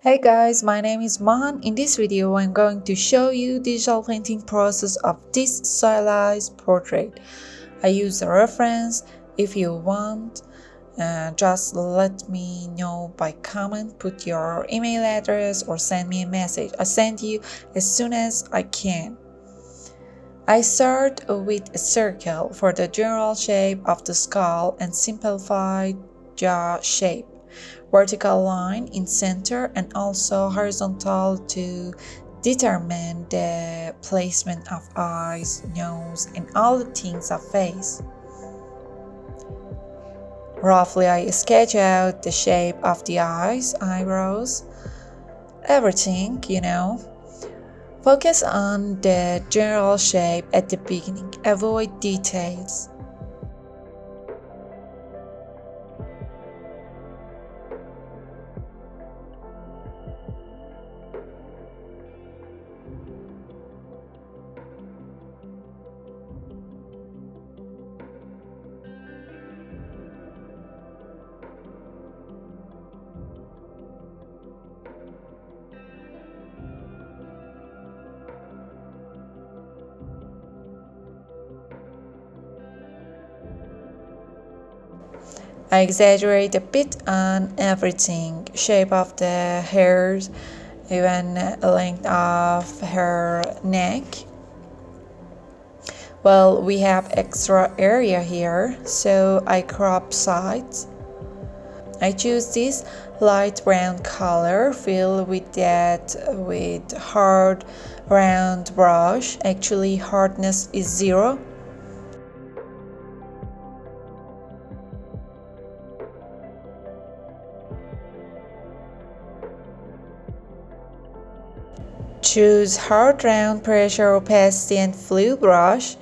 Hey guys, my name is Man. In this video, I'm going to show you digital painting process of this stylized portrait. I use a reference. If you want, just let me know by comment, put your email address or send me a message. I send you as soon as I can. I start with a circle for the general shape of the skull and simplified jaw shape. Vertical line in center and also horizontal to determine the placement of eyes, nose, and all the things of face. Roughly, I sketch out the shape of the eyes, eyebrows, everything. Focus on the general shape at the beginning. Avoid details. I exaggerate a bit on everything, shape of the hairs, even length of her neck. Well, we have extra area here, so I crop sides. I choose this light brown color, fill with that with hard round brush. Actually, hardness is 0. Choose hard round pressure opacity and fluid brush.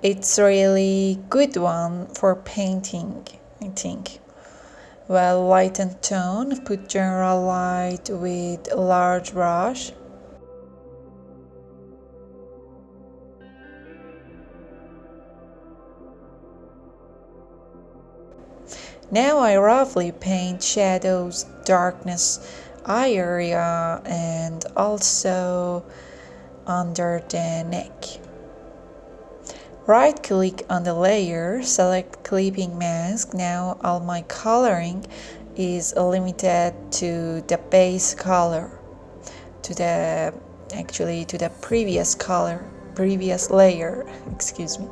It's really good one for painting, I think. Well, light and tone, put general light with a large brush. Now I roughly paint shadows, darkness, eye area, and also under the neck. Right click on the layer, select clipping mask. Now all my coloring is limited to the base color, to the previous color, previous layer, excuse me.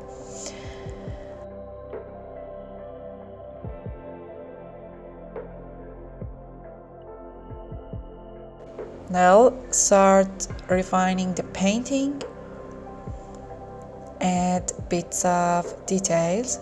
Now start refining the painting, add bits of details.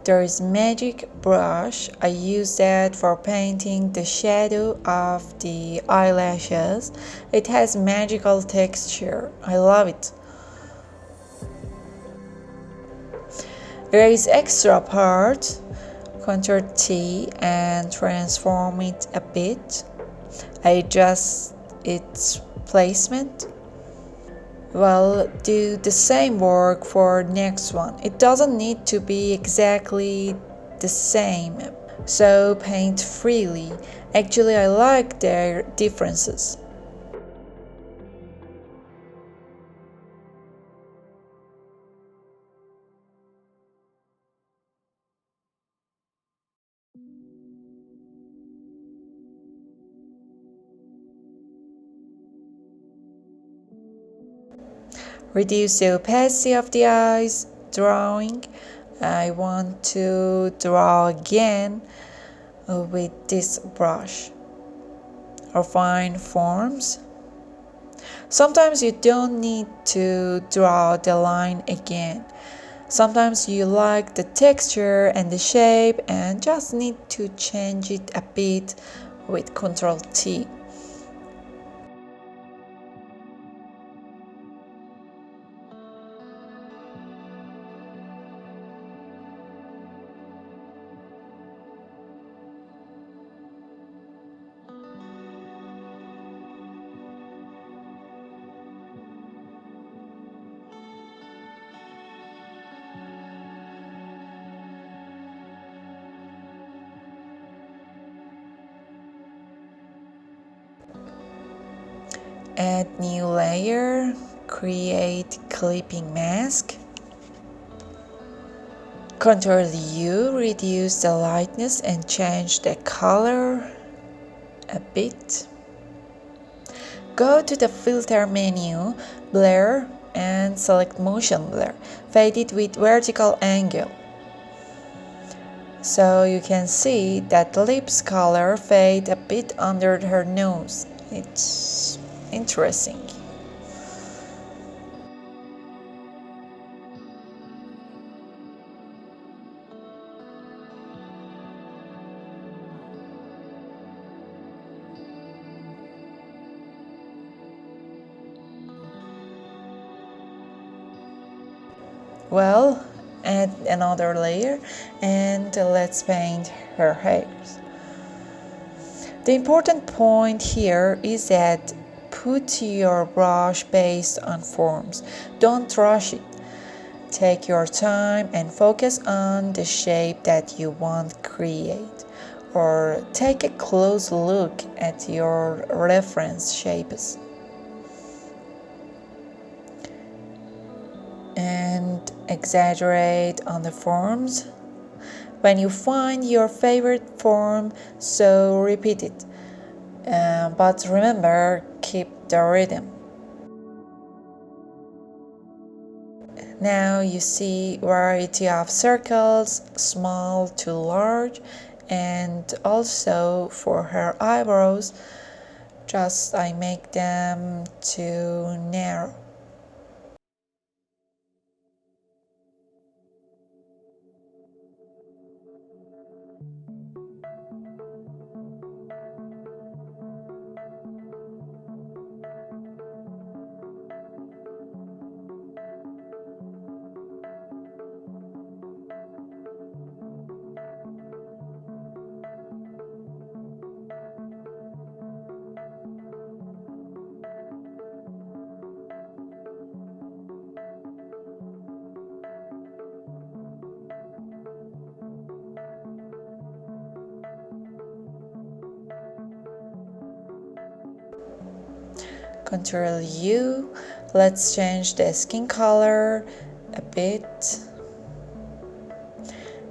There is magic brush. I use that for painting the shadow of the eyelashes. It has magical texture. I love it. Erase extra part, Ctrl T and transform it a bit. I adjust its placement. Well, do the same work for next one. It doesn't need to be exactly the same, so paint freely. Actually, I like their differences. Reduce the opacity of the eyes, drawing. I want to draw again with this brush. Refine forms. Sometimes you don't need to draw the line again. Sometimes you like the texture and the shape and just need to change it a bit with Ctrl T. Add new layer, create clipping mask. Ctrl U, reduce the lightness and change the color a bit. Go to the filter menu, blur, and select motion blur. Fade it with vertical angle. So you can see that the lips color fade a bit under her nose. It's interesting. Well, add another layer and let's paint her hairs. The important point here is that put your brush based on forms. Don't rush it. Take your time and focus on the shape that you want to create, or take a close look at your reference shapes. And exaggerate on the forms. When you find your favorite form, so repeat it. But remember, keep the rhythm. Now you see variety of circles, small to large, and also for her eyebrows, just I make them too narrow. Ctrl U. Let's change the skin color a bit.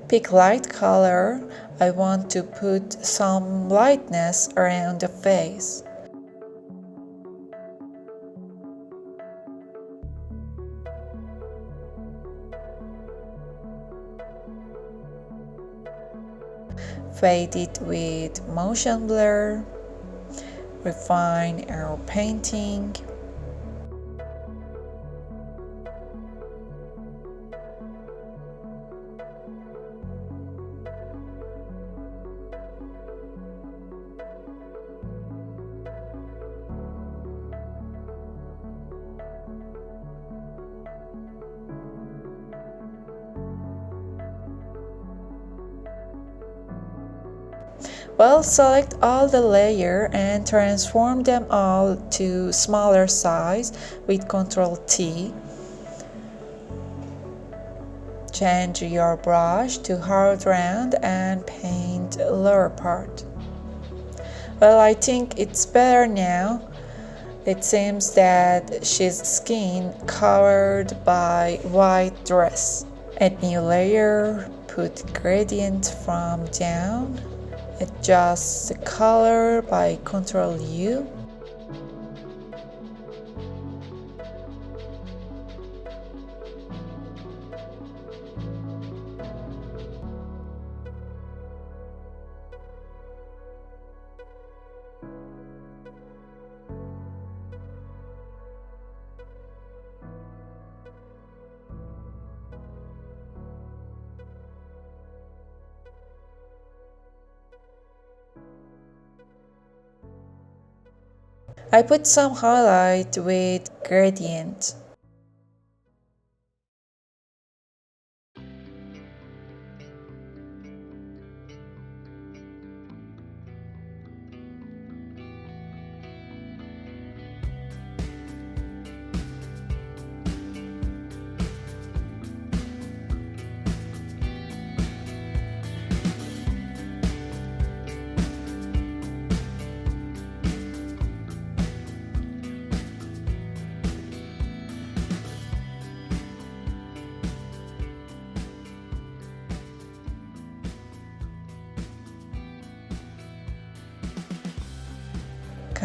Pick light color. I want to put some lightness around the face. Fade it with motion blur. Refine our painting. Well, select all the layer and transform them all to smaller size with Ctrl T. Change your brush to hard round and paint lower part. Well, I think it's better now. It seems that she's skin covered by white dress. Add new layer, put gradient from down. Adjust the color by Ctrl U. I put some highlight with gradient.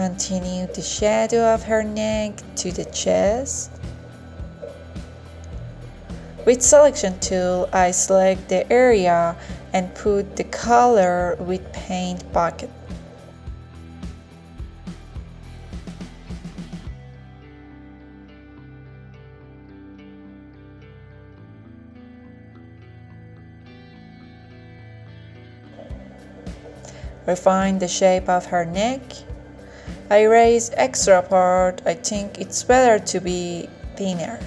Continue the shadow of her neck to the chest. With selection tool, I select the area and put the color with paint bucket. Refine the shape of her neck. I erase extra part. I think it's better to be thinner.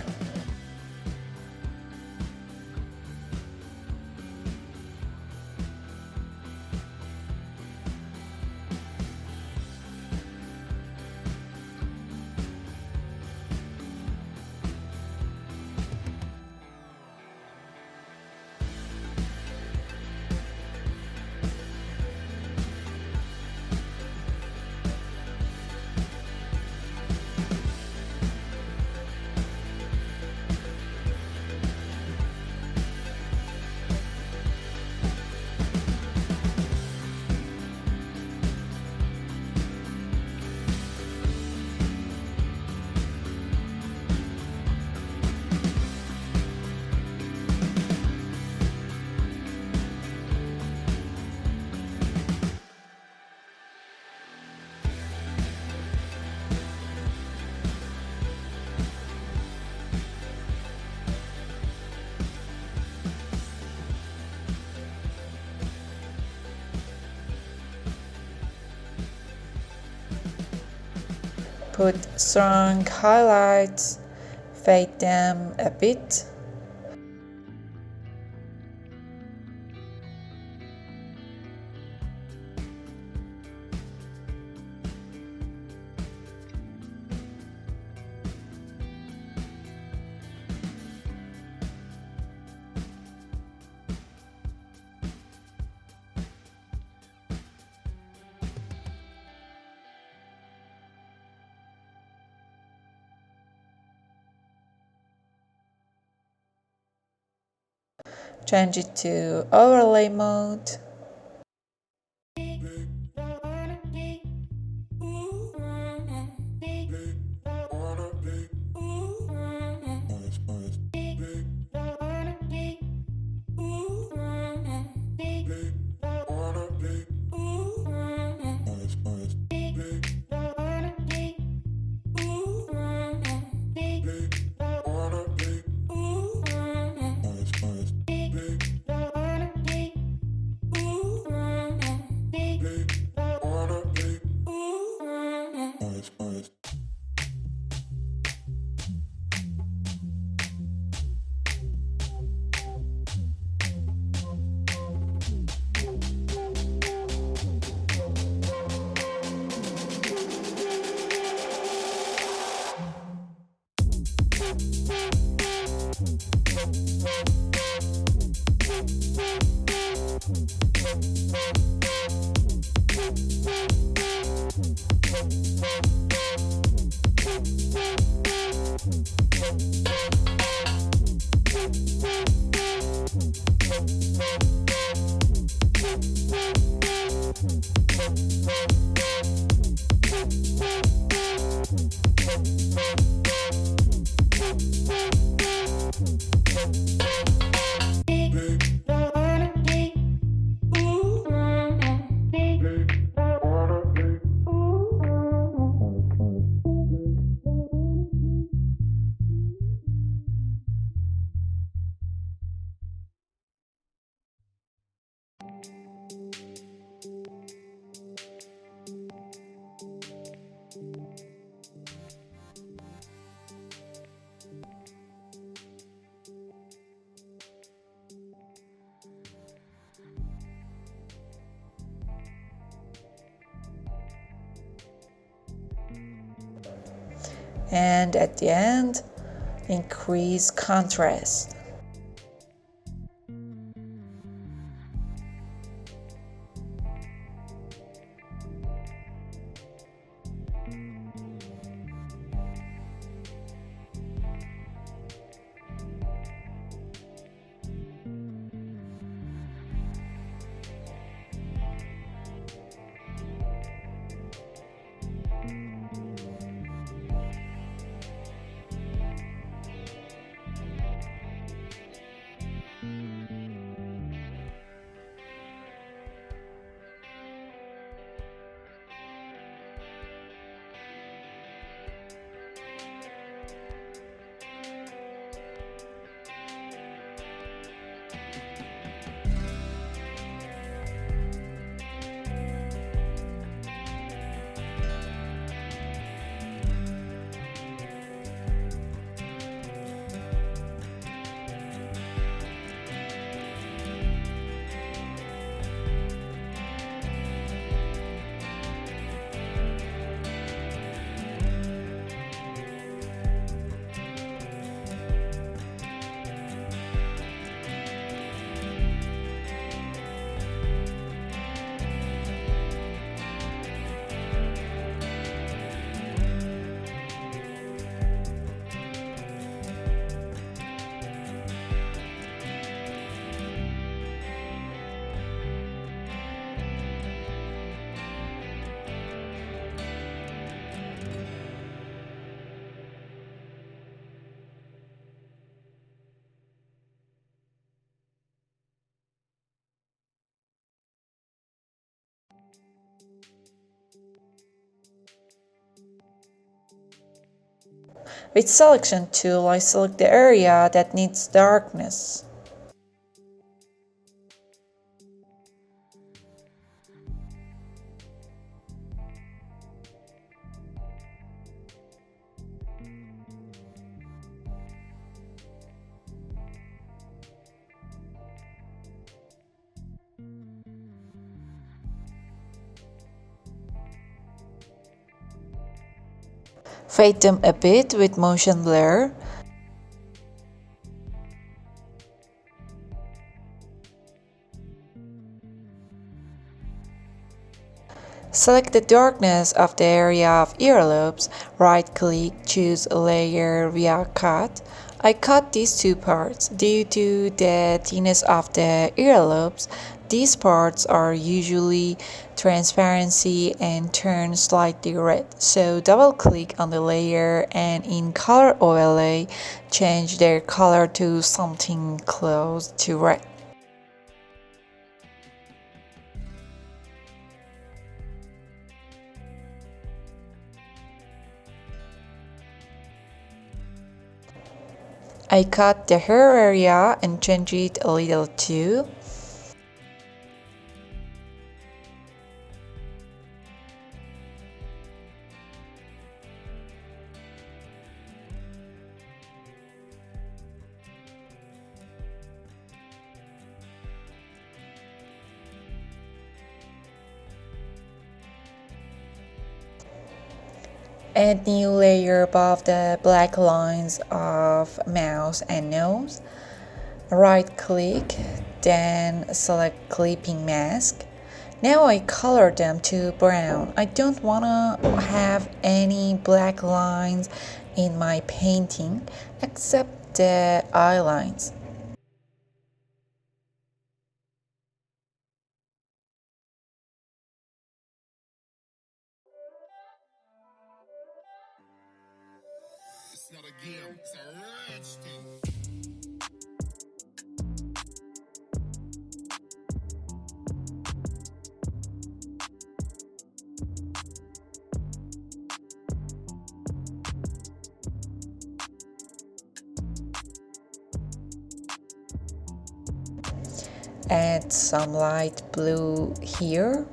Put strong highlights, fade them a bit. Change it to overlay mode. And at the end, increase contrast. With selection tool, I select the area that needs darkness. Fade them a bit with motion blur. Select the darkness of the area of earlobes, right-click, choose Layer via Cut. I cut these two parts. Due to the thinness of the earlobes, these parts are usually transparency and turn slightly red. So double-click on the layer and in Color overlay, change their color to something close to red. I cut the hair area and change it a little too. Add new layer above the black lines of mouth and nose. Right click, then select clipping mask. Now I color them to brown. I don't wanna have any black lines in my painting except the eye lines. It's not a game, it's a rich thing. Add some light blue here.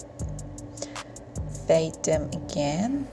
Fade them again.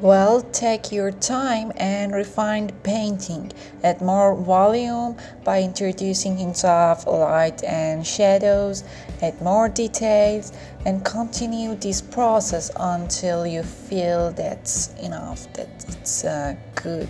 Well, take your time and refine the painting. Add more volume by introducing hints of light and shadows, add more details, and continue this process until you feel that's enough, that it's good.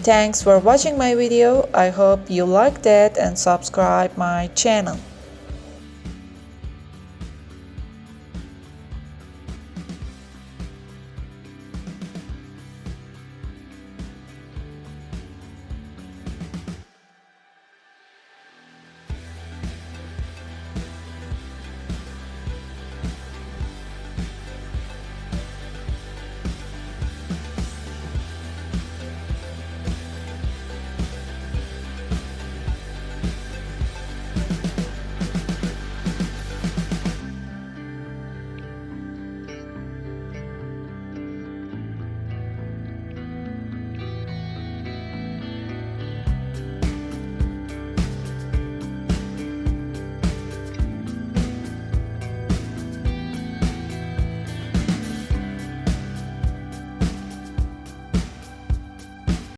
Thanks for watching my video. I hope you liked it and subscribe my channel.